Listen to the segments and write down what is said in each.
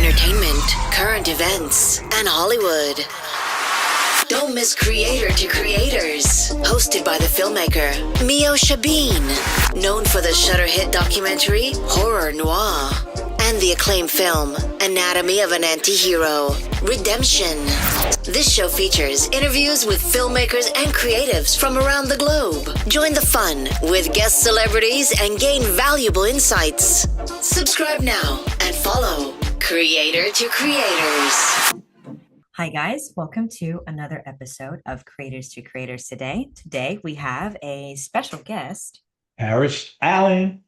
entertainment, current events, and Hollywood. Don't miss Creator to Creators, hosted by the filmmaker Meosha Bean, known for the Shudder hit documentary Horror Noir and the acclaimed film Anatomy of an Anti-Hero, Redemption. This show features interviews with filmmakers and creatives from around the globe. Join the fun with guest celebrities and gain valuable insights. Subscribe now and follow Creator to Creators. Hi guys, welcome to another episode of Creators to Creators today. Today we have a special guest. Parrish Allen.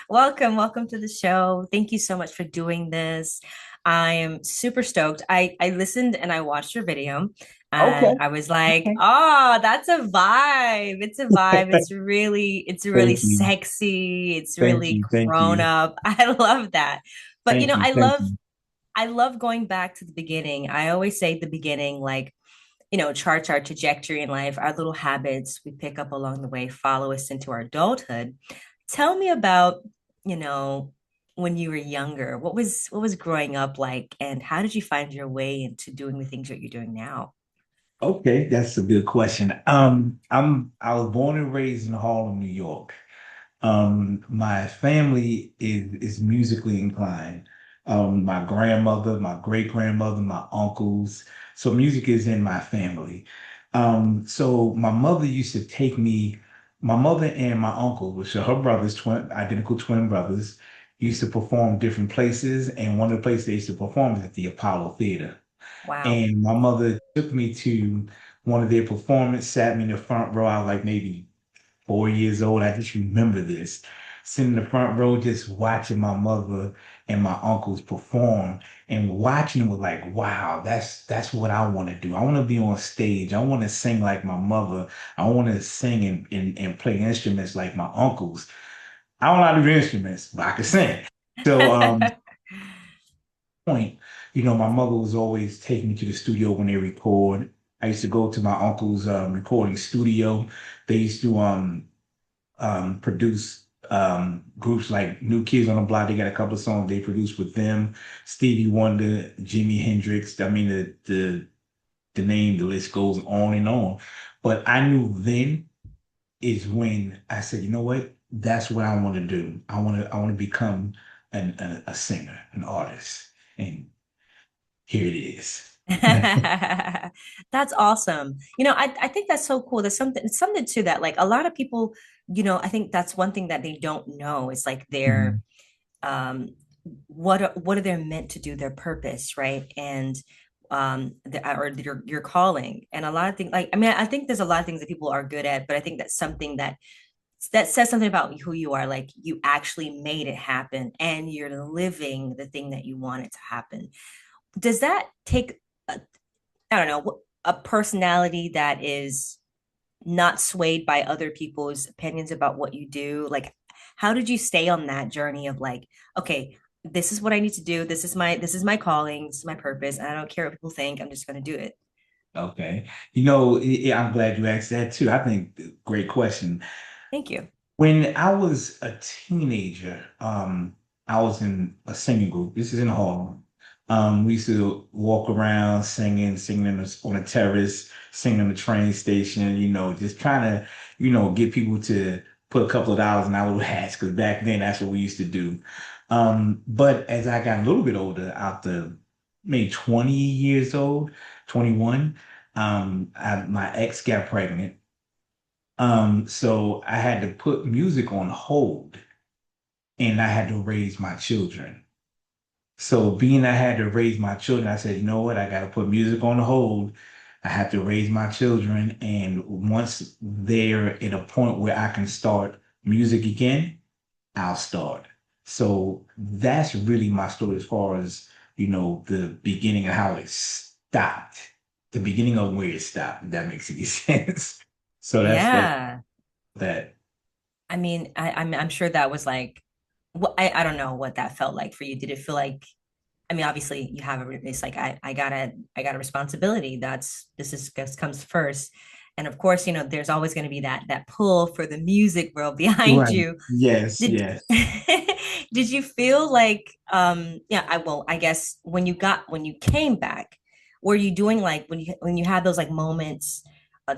Welcome to the show. Thank you so much for doing this. I am super stoked. I listened and I watched your video and Okay. I was like, oh, that's a vibe. It's a vibe. It's really Thank you. sexy. It's Thank really you. Thank grown you. up. I love that. But Thank you. Thank you. I love going back to the beginning. I always say the beginning, like, charts our trajectory in life, our little habits we pick up along the way, follow us into our adulthood. Tell me about, when you were younger, what was growing up like, and how did you find your way into doing the things that you're doing now? Okay, that's a good question. I was born and raised in Harlem, New York. My family is musically inclined. My grandmother, my great grandmother, my uncles. So music is in my family. So my mother used to take me. My mother and my uncle, which are her brothers, identical twin brothers, used to perform different places. And one of the places they used to perform is at the Apollo Theater. Wow. And my mother took me to one of their performances, sat me in the front row. I was like maybe 4 years old. I just remember this. Sitting in the front row, just watching my mother and my uncles perform and watching them was like, wow, that's what I want to do. I want to be on stage. I want to sing like my mother. I want to sing and play instruments like my uncles. I don't know how to do instruments, but I can sing. So point, my mother was always taking me to the studio when they record. I used to go to my uncle's recording studio. They used to produce groups like New Kids on the Block. They got a couple of songs they produced with them. Stevie Wonder, Jimi Hendrix. I mean, the name, the list goes on and on. But I knew then is when I said, you know what? That's what I want to do. I want to become a singer, an artist. And here it is. That's awesome. I think that's so cool. There's something to that. Like a lot of people, I think that's one thing that they don't know. It's like their Mhm. um what are they meant to do, their purpose, right? And or your calling. And a lot of things, like, I mean, I think there's a lot of things that people are good at, but I think that's something that says something about who you are. Like you actually made it happen and you're living the thing that you want it to happen. Does that take I don't know, a personality that is not swayed by other people's opinions about what you do? Like, how did you stay on that journey of like, okay, this is what I need to do. This is my calling. This is my purpose. And I don't care what people think. I'm just going to do it. Okay. I'm glad you asked that too. I think great question. Thank you. When I was a teenager, I was in a singing group. This is in Harlem. We used to walk around singing on the terrace, singing on the train station, just trying to, get people to put a couple of dollars in our little hats, because back then that's what we used to do. But as I got a little bit older, out the maybe 20 years old, 21, my ex got pregnant. So I had to put music on hold and I had to raise my children. So being I had to raise my children, I said, you know what? I got to put music on hold. I have to raise my children. And once they're at a point where I can start music again, I'll start. So that's really my story as far as, the beginning of how it stopped, the beginning of where it stopped, if that makes any sense. So that's Yeah. that. I mean, I'm sure that was like, I don't know what that felt like for you. Did it feel like, I mean, obviously you have it's like, I got a responsibility. This comes first. And of course, there's always going to be that pull for the music world behind Right. you. Yes, Did yes. did you feel like yeah, I guess when you came back, were you doing like when you had those like moments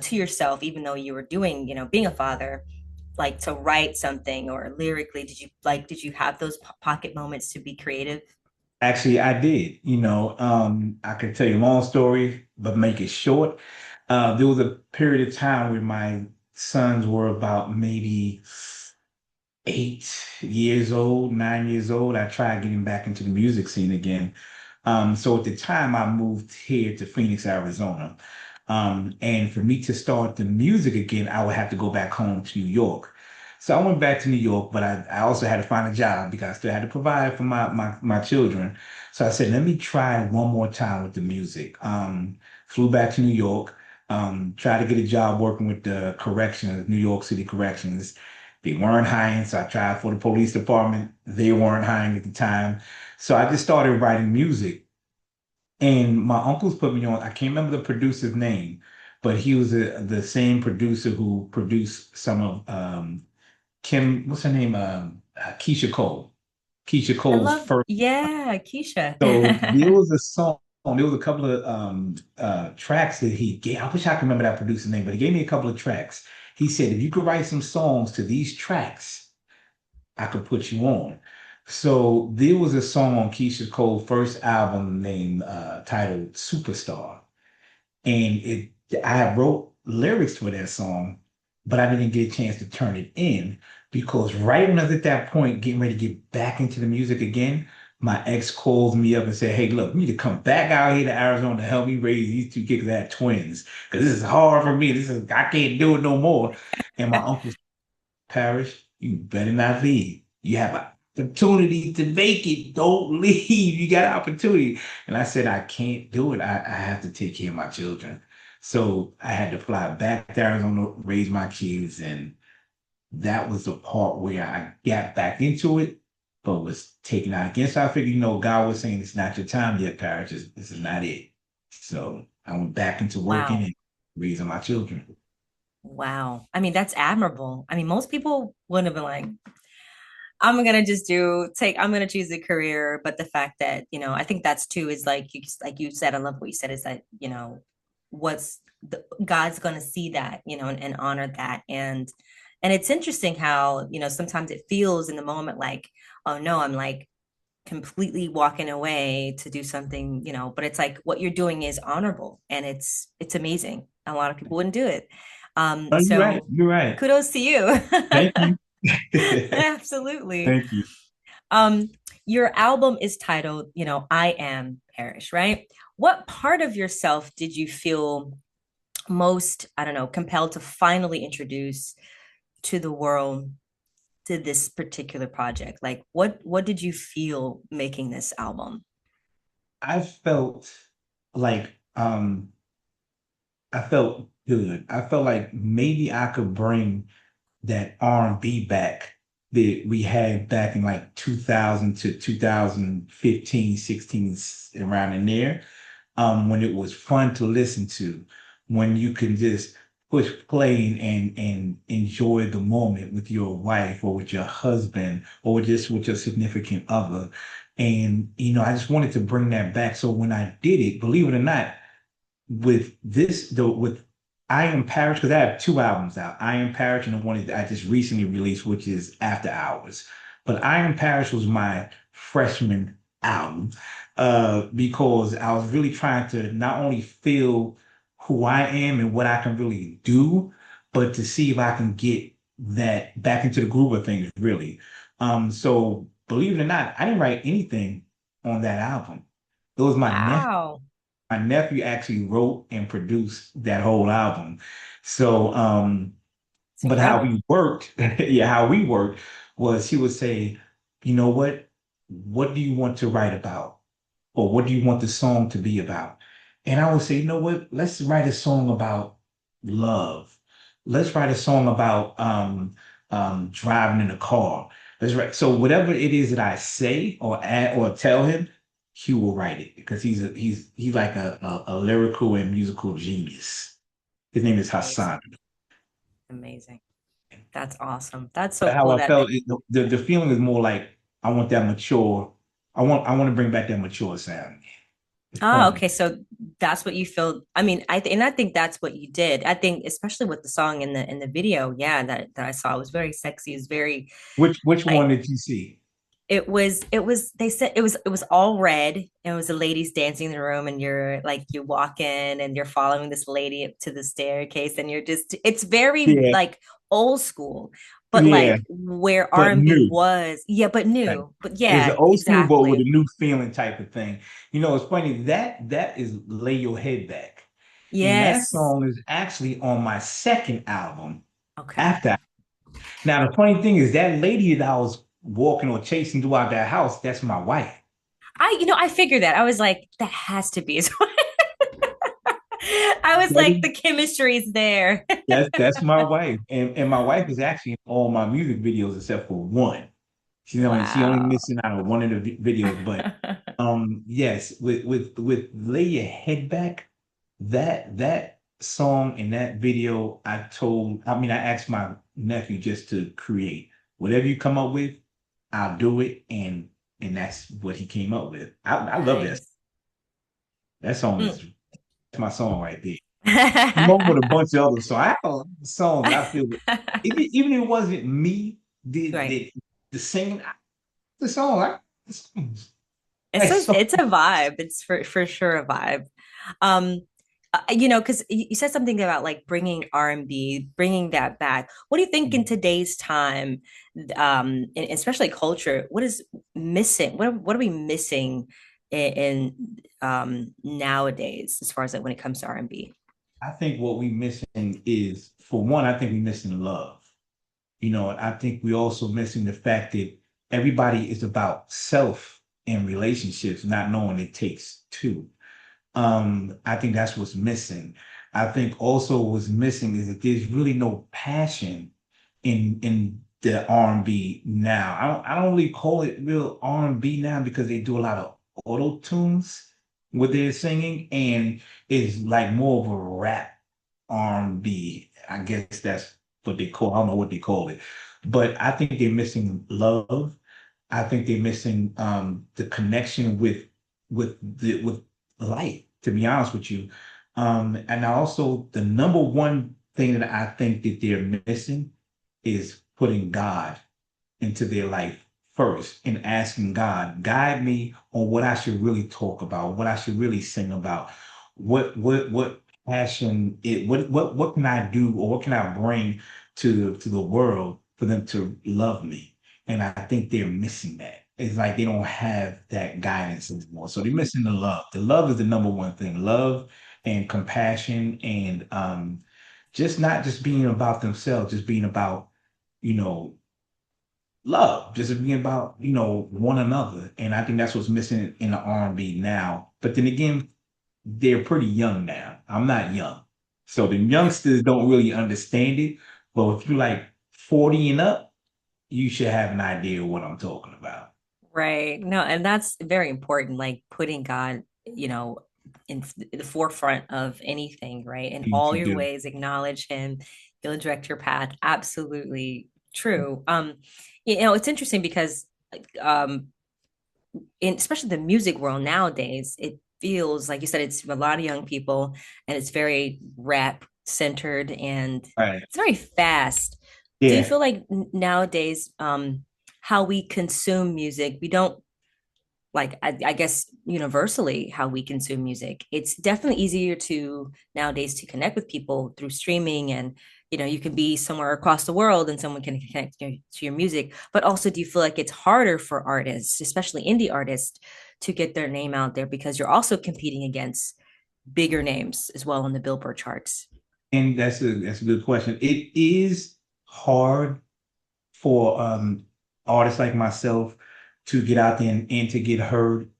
to yourself, even though you were doing, being a father, like to write something or lyrically, did you have those pocket moments to be creative? Actually, I did. I could tell you a long story, but make it short. There was a period of time where my sons were about maybe 8 years old, 9 years old. I tried getting back into the music scene again. So at the time, I moved here to Phoenix, Arizona. And for me to start the music again, I would have to go back home to New York. So I went back to New York, but I also had to find a job because I still had to provide for my children. So I said, let me try one more time with the music. Flew back to New York, tried to get a job working with the corrections, New York City Corrections. They weren't hiring, so I tried for the police department. They weren't hiring at the time. So I just started writing music. And my uncles put me on, I can't remember the producer's name, but he was the same producer who produced some of Kim, what's her name? Keisha Cole. Keisha I Cole's love, first. yeah, Keisha. So there was a song, there was a couple of tracks that he gave. I wish I could remember that producer's name, but he gave me a couple of tracks. He said, if you could write some songs to these tracks, I could put you on. So there was a song on Keisha Cole's first album named titled Superstar. And I wrote lyrics for that song, but I didn't get a chance to turn it in because right when I was at that point, getting ready to get back into the music again, my ex calls me up and said, hey, look, you need to come back out here to Arizona to help me raise these two kids that have twins. Because this is hard for me. I can't do it no more. And my uncle Parrish, you better not leave. You have an opportunity to make it. Don't leave. You got an opportunity. And I said, I can't do it. I have to take care of my children. So I had to fly back to Arizona, raise my kids. And that was the part where I got back into it, but was taken out again. So I figured, God was saying, it's not your time yet, Parrish. This is not it. So I went back into working Wow. and raising my children. Wow. I mean, that's admirable. I mean, most people wouldn't have been like, I'm gonna choose a career. But the fact that, I think that's too is like you said, I love what you said is that, God's gonna see that, and honor that. And it's interesting how, sometimes it feels in the moment like, oh no, I'm like completely walking away to do something, but it's like what you're doing is honorable and it's amazing. A lot of people wouldn't do it. Oh, you're right. So You're right. kudos to you. Thank you. Absolutely. Thank you. Um, your album is titled, I Am Parrish, right? What part of yourself did you feel most, I don't know, compelled to finally introduce to the world to this particular project? Like what did you feel making this album? I felt like I felt good. I felt like maybe I could bring that R&B back that we had back in like 2000 to 2015, 16, around in there, when it was fun to listen to, when you can just push play and enjoy the moment with your wife or with your husband or just with your significant other. And, I just wanted to bring that back. So when I did it, believe it or not, with I Am Parrish, because I have two albums out. I Am Parrish and the one that I just recently released, which is After Hours. But I Am Parrish was my freshman album, because I was really trying to not only feel who I am and what I can really do, but to see if I can get that back into the groove of things, really. So believe it or not, I didn't write anything on that album. It was Wow. my nephew actually wrote and produced that whole album. So, It's but how incredible. we worked, yeah, how we worked was he would say, you know what? What do you want to write about? Or what do you want the song to be about? And I would say, you know what? Let's write a song about love. Let's write a song about driving in a car. Let's write. So whatever it is that I say or add or tell him, he will write it because he's like a lyrical and musical genius. His name is Amazing. Hassan. Amazing. That's awesome. That's so But how cool I that felt, the feeling is more like I want that mature. I want to bring back that mature sound. It's oh, pointing. okay. So that's what you feel. I mean, and I think that's what you did. I think especially with the song in the video, yeah, that I saw, it was very sexy. It's very Which like one did you see? it was they said it was all red, and it was the ladies dancing in the room, and you're like you walk in and you're following this lady up to the staircase, and you're just it's very Yeah, like old school, but yeah, like where but R&B new. was, yeah, but Right. new. But It's an yeah, old school but with a exactly. new feeling type of thing. It's funny that is Lay Your Head Back. And that Yes. song is actually on my second album Okay. after. Now, the funny thing is that lady that I was walking or chasing throughout that house, that's my wife. I figured that. I was like, that has to be his wife. I was That like, is, the chemistry is there. that's my wife. And my wife is actually in all my music videos except for one. She only Wow. missing out on one of the videos, but yes, with Lay Your Head Back, that song and that video, I asked my nephew just to create whatever you come up with, I'll do it, and that's what he came up with. I love that. Nice. That song Mm. is that's my song right there. Along with a bunch of other songs. I have a lot of songs that I feel even if it wasn't me did Right. the singing, the song, the songs. It's That's a so it's a vibe. It's for sure a vibe. Um, because you said something about like bringing R&B, bringing that back. What do you think in today's time, and especially culture, what is missing? What are we missing in nowadays as far as like when it comes to R&B? I think what we missing is, for one, I think we missing love. I think we also missing the fact that everybody is about self and relationships, not knowing it takes two. I think that's what's missing. I think also what's missing is that there's really no passion in the R&B now. I don't really call it real R&B now because they do a lot of auto tunes with their singing, and it's like more of a rap R&B. I guess that's what they call. I don't know what they call it, but I think they're missing love. I think they're missing the connection with life. To be honest with you, and also the number one thing that I think that they're missing is putting God into their life first and asking God, guide me on what I should really talk about, what I should really sing about, what passion it what can I do or what can I bring to the world for them to love me. And I think they're missing that. It's like they don't have that guidance anymore. So they're missing the love. The love is the number one thing. Love and compassion and just not just being about themselves, just being about, you know, love, just being about, one another. And I think that's what's missing in the R&B now. But then again, they're pretty young now. I'm not young. So the youngsters don't really understand it. But if you're like 40 and up, you should have an idea of what I'm talking about. Right. No, and that's very important, like putting God, in the forefront of anything, right? In You all should your do. ways, acknowledge him, he'll direct your path. Absolutely true. It's interesting because um in especially the music world nowadays, it feels like you said it's a lot of young people and it's very rap centered and Right. it's very fast. Do you Yeah. feel like nowadays how we consume music, we don't like I guess universally how we consume music. It's definitely easier to nowadays to connect with people through streaming and you can be somewhere across the world and someone can connect to your music. But also, do you feel like it's harder for artists, especially indie artists, to get their name out there because you're also competing against bigger names as well on the Billboard charts? And that's a good question. It is hard for artists like myself to get out there and to get heard.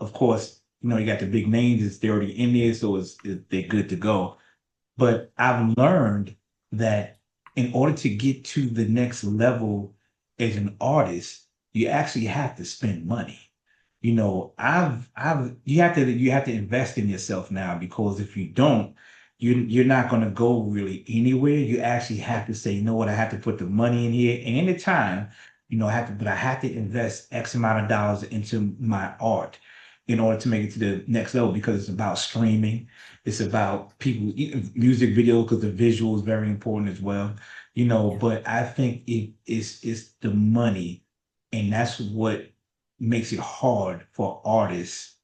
Of course, you got the big names, they're already in there, so they're good to go. But I've learned that in order to get to the next level as an artist, you actually have to spend money. I've you have to invest in yourself now, because if you don't, you're not going to go really anywhere. You actually have to say, you know what, I have to put the money in here and the time, I have to, but I have to invest X amount of dollars into my art in order to make it to the next level because it's about streaming. It's about people, music video, because the visual is very important as well, Yeah. but I think it's the money, and that's what makes it hard for artists,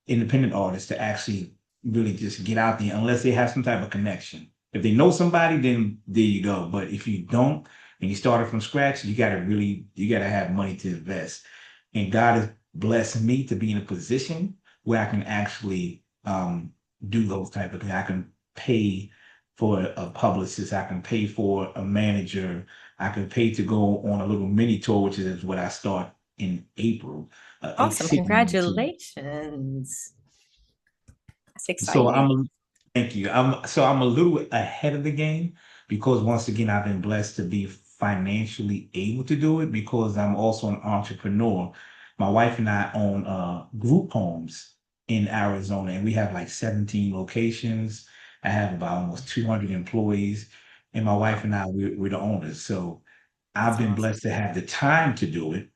independent artists, to actually really just get out there unless they have some type of connection. If they know somebody, then there you go. But if you don't and you started from scratch, you gotta have money to invest. And God has blessed me to be in a position where I can actually do those type of things. I can pay for a publicist, I can pay for a manager, I can pay to go on a little mini tour, which is what I start in April, eight Awesome. city. Congratulations. That's So exciting. thank you. I'm a little ahead of the game because once again, I've been blessed to be financially able to do it because I'm also an entrepreneur. My wife and I own group homes in Arizona, and we have like 17 locations. I have about almost 200 employees, and my wife Wow. and I, we're the owners. So I've That's been awesome. blessed to have the time to do it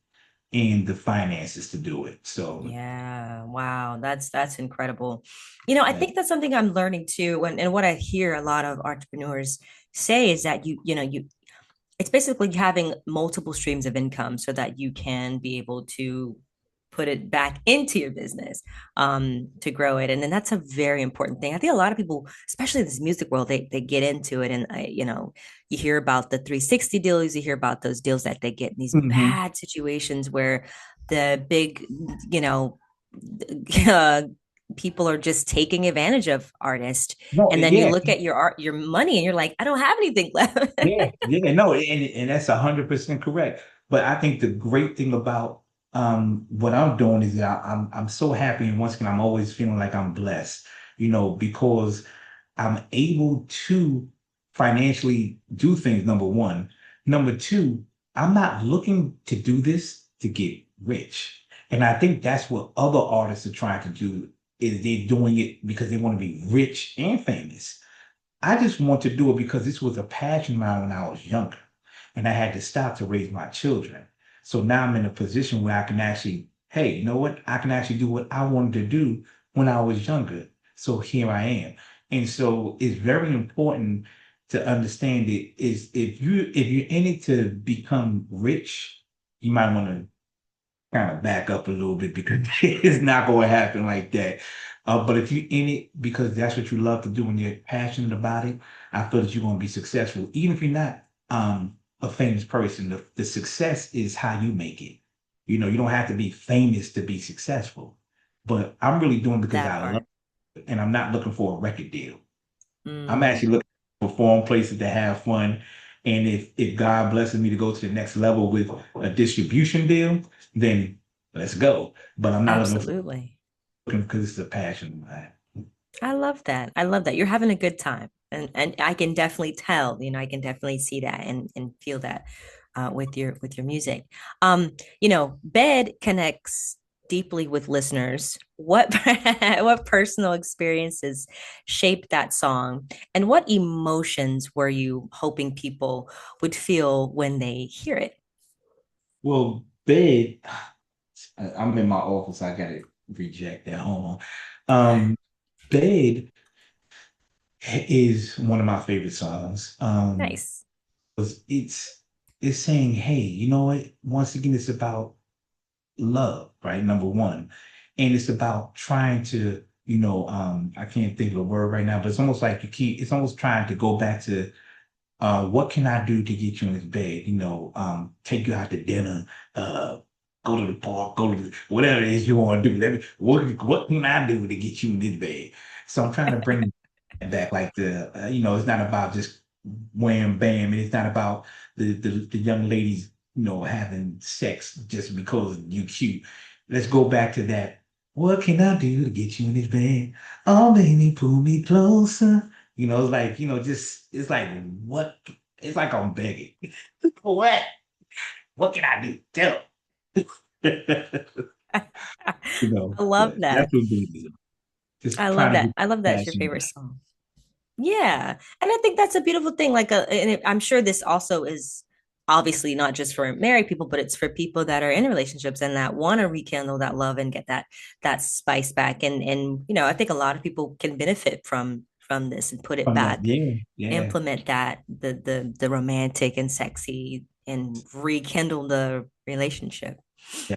and the finances to do it. So Yeah, wow, that's incredible. I yeah. think that's something I'm learning too, and what I hear a lot of entrepreneurs say is that it's basically having multiple streams of income so that you can be able to put it back into your business to grow it. And then that's a very important thing. I think a lot of people, especially in this music world, they get into it and you hear about the 360 deals, you hear about those deals that they get in these Mhm. bad situations where the big, you know, uh, people are just taking advantage of artists. No, And then you yeah, look at your art, your money, and you're like, I don't have anything left. yeah, no, and that's 100% correct. But I think the great thing about what I'm doing is that I'm so happy, and once again, I'm always feeling like I'm blessed, because I'm able to financially do things, number one. Number two, I'm not looking to do this to get rich. And I think that's what other artists are trying to do, is they're doing it because they want to be rich and famous. I just want to do it because this was a passion of mine when I was younger, and I had to stop to raise my children. So now I'm in a position where I can actually, hey, you know what? I can actually do what I wanted to do when I was younger. So here I am. And so it's very important to understand it is if you're in it to become rich, you might want to kind of back up a little bit because it's not going to happen like that. But if you're in it because that's what you love to do and you're passionate about it, I feel that you're going to be successful. Even if you're not a famous person, the success is how you make it. You don't have to be famous to be successful. But I'm really doing because That I love part. it, and I'm not looking for a record deal. I'm Mm. actually looking to perform places to have fun. And if God blesses me to go to the next level with a distribution deal, then let's go. But I'm not looking for Absolutely. looking because it's a passion of mine. I love that. I love that. You're having a good time. And I can definitely tell, I can definitely see that and feel that with your music. Bed connects deeply with listeners. What what personal experiences shaped that song? And what emotions were you hoping people would feel when they hear it? Well, bed, I'm in my office. I got to reject that. Hold on. Bed is one of my favorite songs. Nice. 'Cause it's saying, hey, you know what? Once again, it's about love, right? Number one. And it's about trying to, I can't think of a word right now, but it's almost like it's almost trying to go back to what can I do to get you in this bed? Take you out to dinner, uh, go to the park, go to whatever it is you want to do. What can I do to get you in this bed? So I'm trying to bring it back, like it's not about just wham bam, and it's not about the young ladies, having sex just because you cute. Let's go back to that. What can I do to get you in this bed? Oh, baby, pull me closer. It's like, just it's like what it's like I'm begging. What? What can I do? Tell I love but that's that. what it is. Just I love trying to that. get I love that's your passion favorite back. song. Yeah. And I think that's a beautiful thing. I'm sure this also is obviously not just for married people, but it's for people that are in relationships and that want to rekindle that love and get that spice back. And I think a lot of people can benefit from this and put it From that. back, Yeah, yeah, implement that the romantic and sexy and rekindle the relationship. yeah,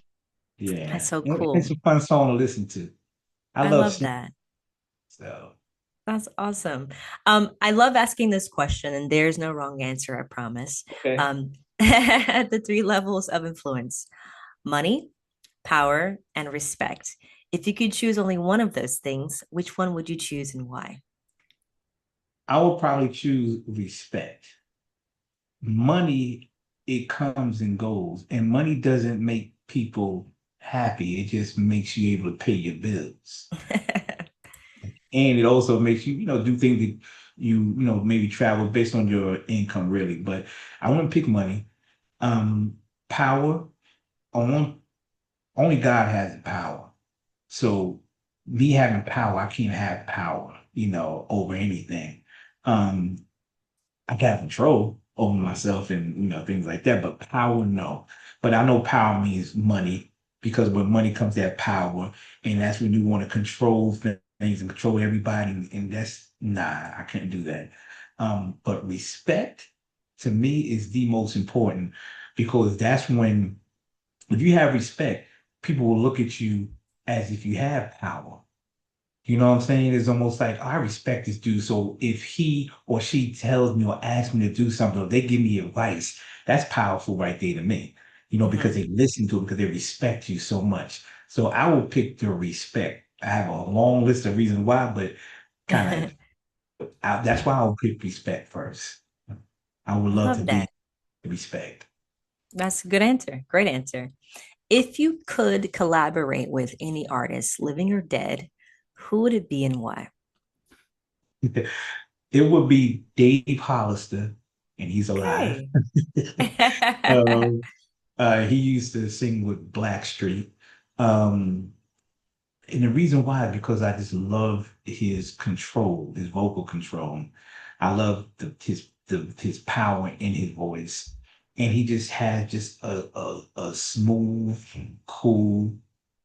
yeah. That's so And it's cool. a fun song to listen to. I I love love singing, that. so That's awesome. I love asking this question, and there's no wrong answer, I promise. okay. The three levels of influence: money, power, and respect. If you could choose only one of those things, which one would you choose and why? I would probably choose respect. Money, it comes and goes, and money doesn't make people happy. It just makes you able to pay your bills. And it also makes you, do things that maybe travel based on your income, really. But I wouldn't pick money. Um, Power, on only God has the power. So me having power, I can't have power, over anything. Um, I can have control over myself and things like that, but power, no. But I know power means money because with money comes that power, and that's when you want to control things and control everybody, and that's nah, I can't do that. But respect to me is the most important because that's when if you have respect, people will look at you as if you have power. You know what I'm saying? It's almost like I respect this dude. So if he or she tells me or asks me to do something, or they give me advice, that's powerful right there to me. Because Mhm. they listen to it, because they respect you so much. So I would pick the respect. I have a long list of reasons why, but kind of that's why I would pick respect first. I would I love to love be that. respect. That's a good answer. Great answer. If you could collaborate with any artist, living or dead, who would it be and why? It would be Dave Hollister, and he's alive. Okay. Um, he used to sing with Blackstreet. Um, and the reason why, because I just love his control, his vocal control. I love his power in his voice. And he just has just a smooth, cool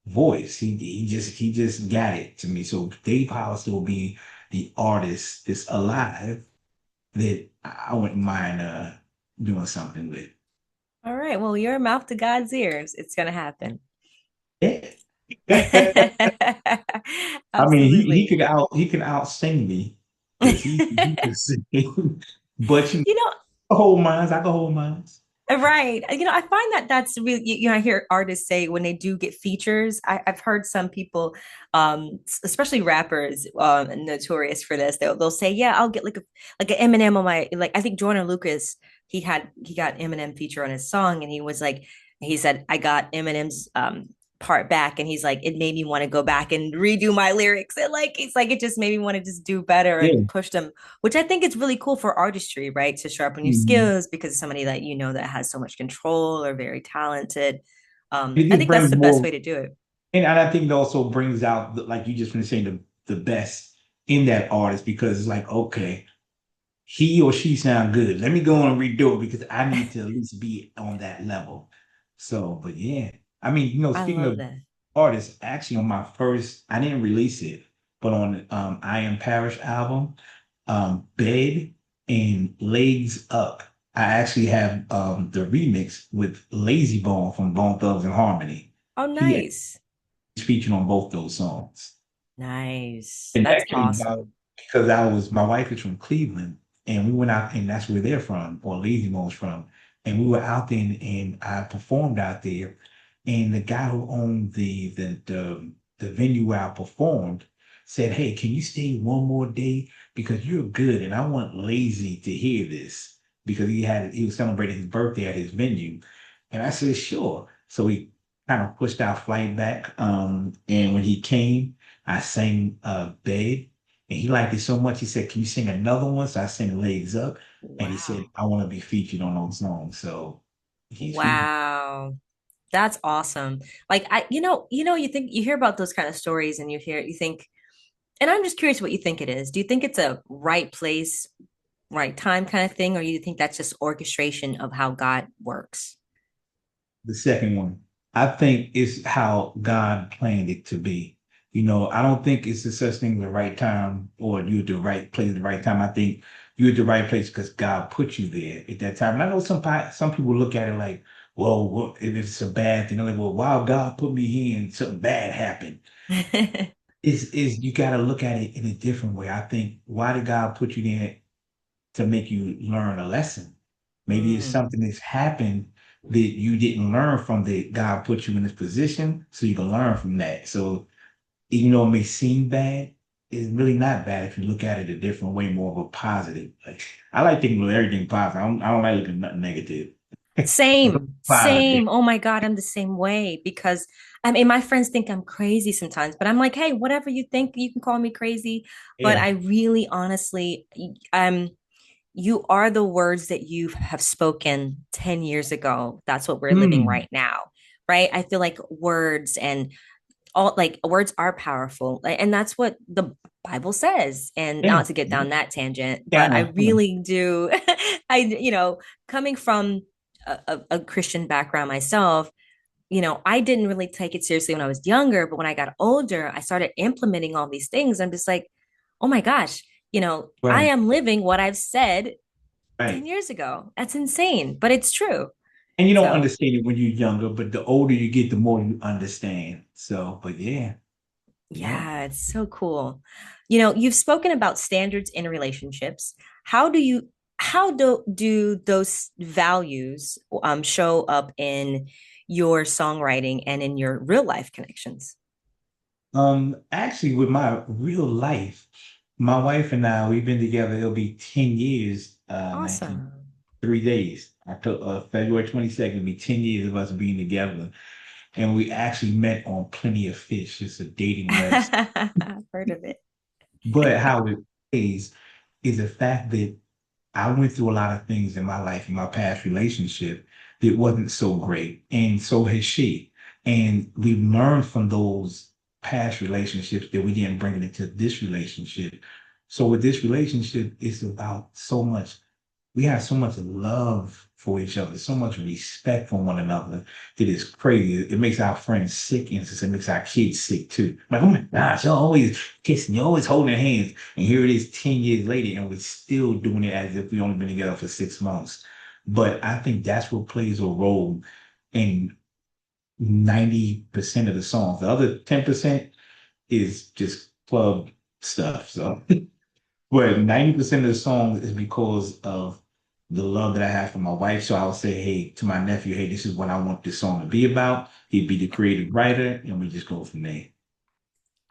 voice. He just got it to me. So Dave Hollister will be the artist that's alive that I wouldn't mind doing something with. All right. Well, your mouth to God's ears. It's going to happen. Yeah. I mean, he Absolutely. can out sing me because he can sing. But You know, I can hold mines. right. I find that that's really, I hear artists say when they do get features, I've heard some people, especially rappers, notorious for this. They'll say, yeah, I'll get like an Eminem on my, like, I think Jordan Lucas, he got Eminem feature on his song and he said, I got Eminem's, part back and he's like it made me want to go back and redo my lyrics and like it's like it just made me want to just do better and Yeah. push them, which I think is really cool for artistry, right? To sharpen your Mhm. skills because somebody that that has so much control or very talented. It I just think that's brings the best more, way to do it. and I think it also brings out, like you just finished saying, the best in that artist because it's like, okay, he or she sound good. Let me go and redo it because I need to at least be on that level. So, but yeah, I mean, I speaking love of that. artists, actually on my first, I didn't release it, but on I Am Parrish album, Bed and Legs Up, I actually have the remix with Lazy Bone from Bone Thugs and Harmony. Oh, He nice. is featured on both those songs. Nice. And That's that came about awesome. because my wife is from Cleveland and we went out and that's where they're from, or Lazy Bone's from. And we were out there and I performed out there. And the guy who owned the venue where I performed said, "Hey, can you stay one more day? Because you're good. And I want Lazy to hear this." Because he was celebrating his birthday at his venue. And I said, sure. So we kind of pushed our flight back. And when he came, I sang Bed, and he liked it so much. He said, "Can you sing another one?" So I sang Legs Up, and he said, Wow. "I want to be featured on those songs." So he's featured. Wow. That's awesome. Like you think you hear about those kind of stories and you think And I'm just curious what you think it is. Do you think it's a right place, right time kind of thing, or you think that's just orchestration of how God works? The second one, I think it's how God planned it to be. I don't think it's a such thing as the right time or you at the right place at the right time. I think you're at the right place because God put you there at that time. And I know some people look at it like, well, if it's a bad thing, they're like, well, wow, God put me here and something bad happened. Is you got to look at it in a different way. I think why did God put you there to make you learn a lesson? Maybe it's Mm, something that's happened that you didn't learn from that God put you in this position so you can learn from that. So even though it may seem bad, it's really not bad if you look at it a different way, more of a positive. Like I like thinking of everything positive. I don't like looking at nothing negative. same, Positive. same. Oh my God, I'm the same way because I mean, my friends think I'm crazy sometimes, but I'm like, hey, whatever you think, you can call me crazy. But Yeah. I really, honestly, you are the words that you have spoken 10 years ago. That's what we're living Mm. right now, right? I feel like words and all like words are powerful. And that's what the Bible says. And Yeah. not to get down that tangent, Yeah, I but I know. I know. really do. Coming from a Christian background myself, I didn't really take it seriously when I was younger, but when I got older, I started implementing all these things. I'm just like, oh my gosh, I Right. am living what I've said 10 Right. years ago. That's insane, but it's true. And you don't So, understand it when you're younger, but the older you get, the more you understand. So, but yeah. Yeah. yeah, it's so cool. You've spoken about standards in relationships. How do those values show up in your songwriting and in your real life connections? Actually, with my real life, my wife and I, we've been together. It'll be 10 years, 19, Awesome. 3 days. February 22nd, it'll be 10 years of us being together. And we actually met on Plenty of Fish. It's a dating website. I've heard of it. But how it is the fact that I went through a lot of things in my life, in my past relationship, that wasn't so great. And so has she. And we've learned from those past relationships that we didn't bring it into this relationship. So with this relationship, it's about so much we have so much love for each other, so much respect for one another that is crazy. It makes our friends sick, and it makes our kids sick too. Like, oh my gosh, you're always kissing, you're always holding hands. And here it is 10 years later, and we're still doing it as if we only been together for 6 months. But I think that's what plays a role in 90% of the songs. The other 10% is just club stuff. So but 90% of the songs is because of the love that I have for my wife. So I would say, hey, to my nephew, hey, this is what I want this song to be about. He'd be the creative writer, and we just go from there.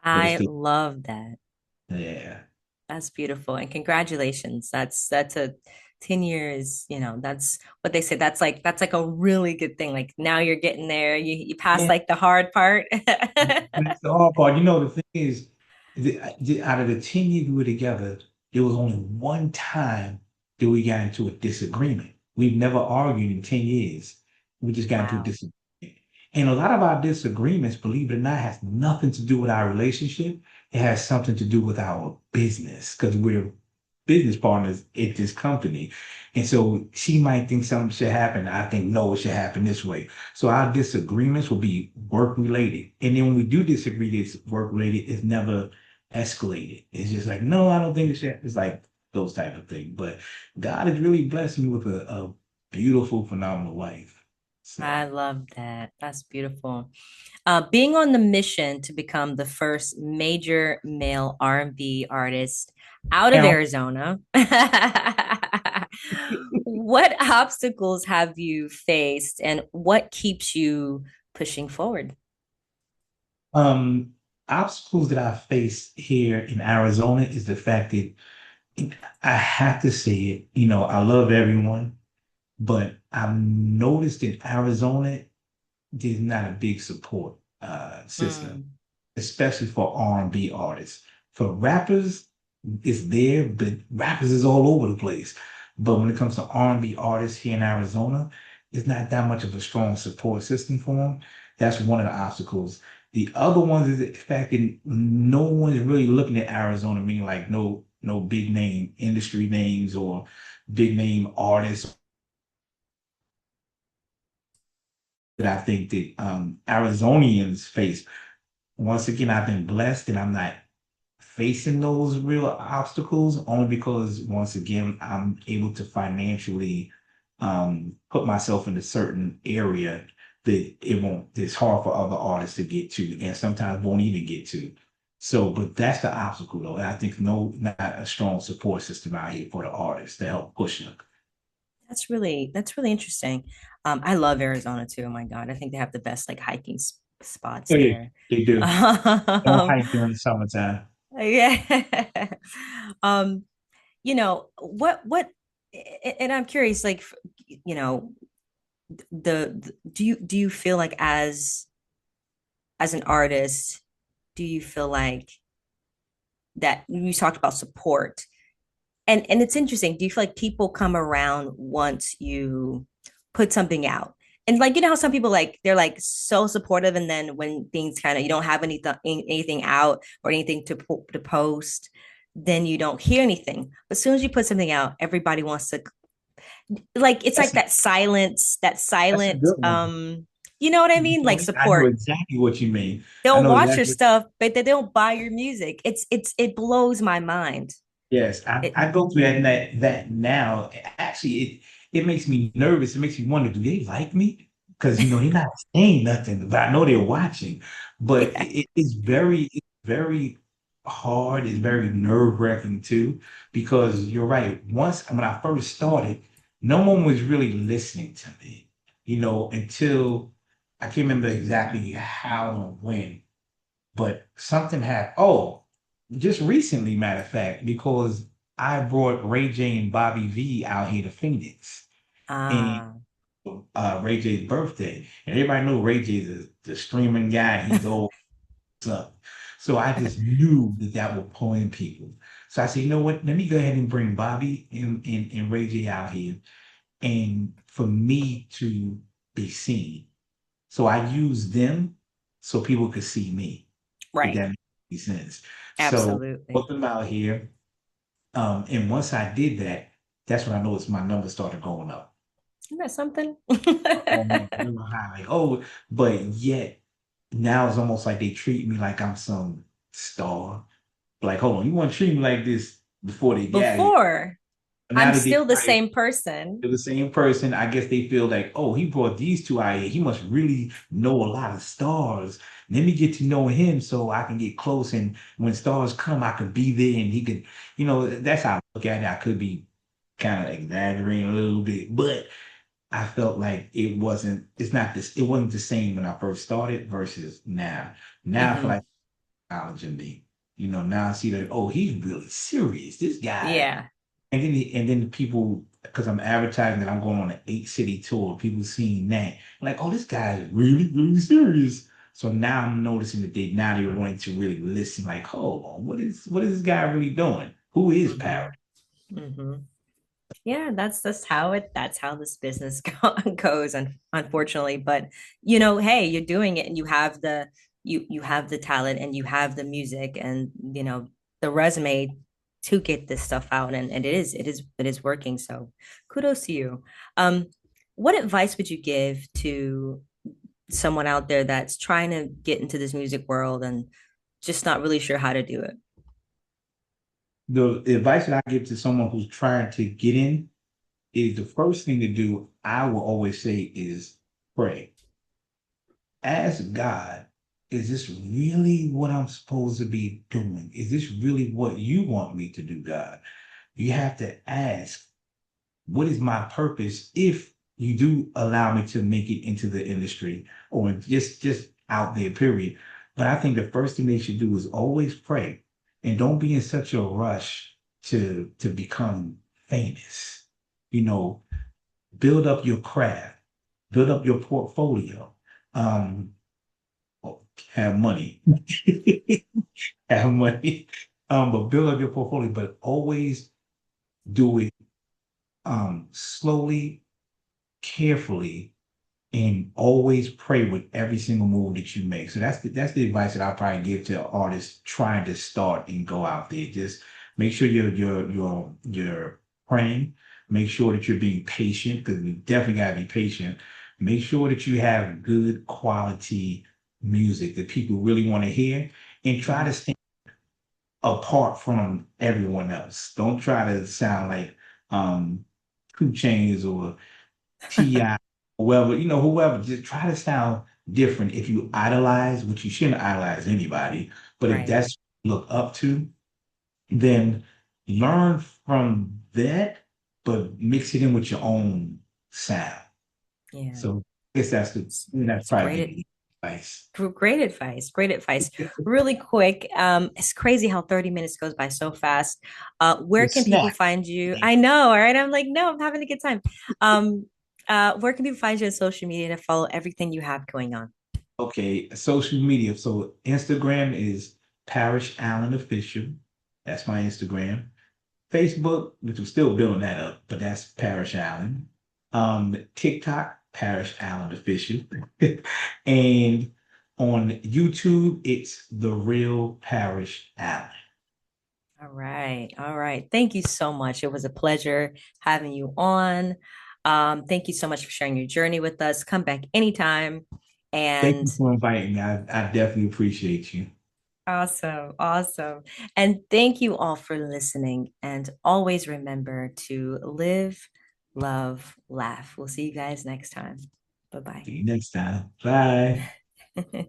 But it's I the love that. yeah. That's beautiful. And congratulations. That's a 10 years, that's what they say. That's like a really good thing. Like now you're getting there. You passed Yeah. like the hard part. That's the hard part. The thing is, out of the 10 years we were together, there was only one time that we got into a disagreement. We've never argued in 10 years. We just got into a Wow. disagreement. And a lot of our disagreements, believe it or not, has nothing to do with our relationship. It has something to do with our business because we're business partners at this company. And so she might think something should happen. I think, no, it should happen this way. So our disagreements will be work related. And then when we do disagree, it's work related. It's never escalated. It's just like, no, I don't think it should. It's like those type of things. But God has really blessed me with a beautiful, phenomenal life. I So. love that. That's beautiful. Being on the mission to become the first major male R&B artist out of Arizona, what obstacles have you faced and what keeps you pushing forward? Um, Obstacles that I face here in Arizona is the fact that I have to say it, I love everyone, but I've noticed in Arizona, there's not a big support system, Mm, especially for R&B artists. For rappers, it's there, but rappers is all over the place. But when it comes to R&B artists here in Arizona, it's not that much of a strong support system for them. That's one of the obstacles. The other ones is the fact that no one is really looking at Arizona, meaning like no big name industry names or big name artists that I think that Arizonians face. Once again, I've been blessed and I'm not facing those real obstacles only because once again I'm able to financially put myself in a certain area that it's hard for other artists to get to and sometimes won't even get to. So, but that's the obstacle though. And I think not a strong support system out here for the artists to help push them. That's really interesting. I love Arizona too. Oh my God, I think they have the best like hiking spots Oh yeah, there. they do. Don't Um, hike during the summertime. yeah. Um, what and I'm curious, like, you know, do you feel like as an artist, do you feel like that you talked about support? And it's interesting. Do you feel like people come around once you put something out? And like how some people like they're like so supportive, and then when things kind of you don't have anything out or anything to post, then you don't hear anything. But as soon as you put something out, everybody wants to like it's like That's that that's a silent good one. you know what I You mean? know Like me, I know support. exactly what you mean. I They'll know watch your exactly. stuff, but they don't buy your music. It blows my mind. Yes, It I go through that now. Actually, it makes me nervous. It makes me wonder, do they like me? Because they're not saying nothing, but I know they're watching. But yeah. it's very hard. It's very nerve-wracking too, because you're right. When I first started, no one was really listening to me, until I can't remember exactly how and when. But something happened. Oh, just recently, matter of fact, because I brought Ray J and Bobby V out here to Phoenix, and Ah. Ray J's birthday, and everybody knew Ray J's the streaming guy. He's old stuff, so I just knew that would pull in people. So I said, you know what? Let me go ahead and bring Bobby and Ray J out here, and for me to be seen. So I used them so people could see me, if Right. that makes sense. So put Absolutely. them out here. And once I did that, that's when I noticed my numbers started going up. Isn't that something? Oh man, I remember how but yet now it's almost like they treat me like I'm some star. Like, hold on, you want to treat me like this before they got it. Before, Now I'm that they still the got it, same person. they're the same person. I guess they feel like, oh, he brought these two out here. He must really know a lot of stars. Let me get to know him so I can get close. And when stars come, I could be there and he could, that's how I look at it. I could be kind of exaggerating a little bit, but I felt like it wasn't the same when I first started versus now. Now I feel Hmm. like knowledge in me. Now I see that, oh, he's really serious. This guy Yeah. and then the people, because I'm advertising that I'm going on an 8-city tour, people seeing that, like, oh, this guy is really, really serious. So now I'm noticing that they're wanting to really listen, like, hold on, what is this guy really doing? Who is Hmm. Parrish? Hmm. Yeah, that's how this business goes, unfortunately. But hey, you're doing it, and you have the talent, and you have the music, and the resume to get this stuff out, and it is working. So kudos to you. Um, what advice would you give to someone out there that's trying to get into this music world and just not really sure how to do it? The advice that I give to someone who's trying to get in is the first thing to do, I will always say, is pray. Ask God, is this really what I'm supposed to be doing? Is this really what you want me to do, God? You have to ask, what is my purpose if you do allow me to make it into the industry or just out there, period. But I think the first thing they should do is always pray and don't be in such a rush to become famous. You know, build up your craft, build up your portfolio. Um, have money, have money, but build up your portfolio, but always do it slowly, carefully, and always pray with every single move that you make. So that's the advice that I'll probably give to artists trying to start and go out there. Just make sure you're praying. Make sure that you're being patient, because we definitely gotta be patient. Make sure that you have good quality music that people really want to hear, and try Mhm. to stand apart from everyone else. Don't try to sound like um 2 Chainz or T.I., whoever, whoever. Just try to sound different. If you idolize, which you shouldn't idolize anybody, but if Right. that's what you look up to, then learn from that, but mix it in with your own sound. Yeah. So I guess that's It's great. probably the advice. Great advice. Great advice. Really quick. It's crazy how 30 minutes goes by so fast. Where The can people snack. find you? I know, all right. I'm like, no, I'm having a good time. Um, where can people find you on social media to follow everything you have going on? Okay, social media. So Instagram is Parrish Allen Official. That's my Instagram. Facebook, which we're still building that up, but that's Parrish Allen. TikTok, Parrish Allen Official. And on YouTube, it's The Real Parrish Allen. All right. All right. Thank you so much. It was a pleasure having you on. Thank you so much for sharing your journey with us. Come back anytime. Thank And you for inviting me. I definitely appreciate you. awesome. Awesome. And thank you all for listening. And always remember to live, love, laugh. We'll see you guys next time. Bye See you next time. Bye. bye.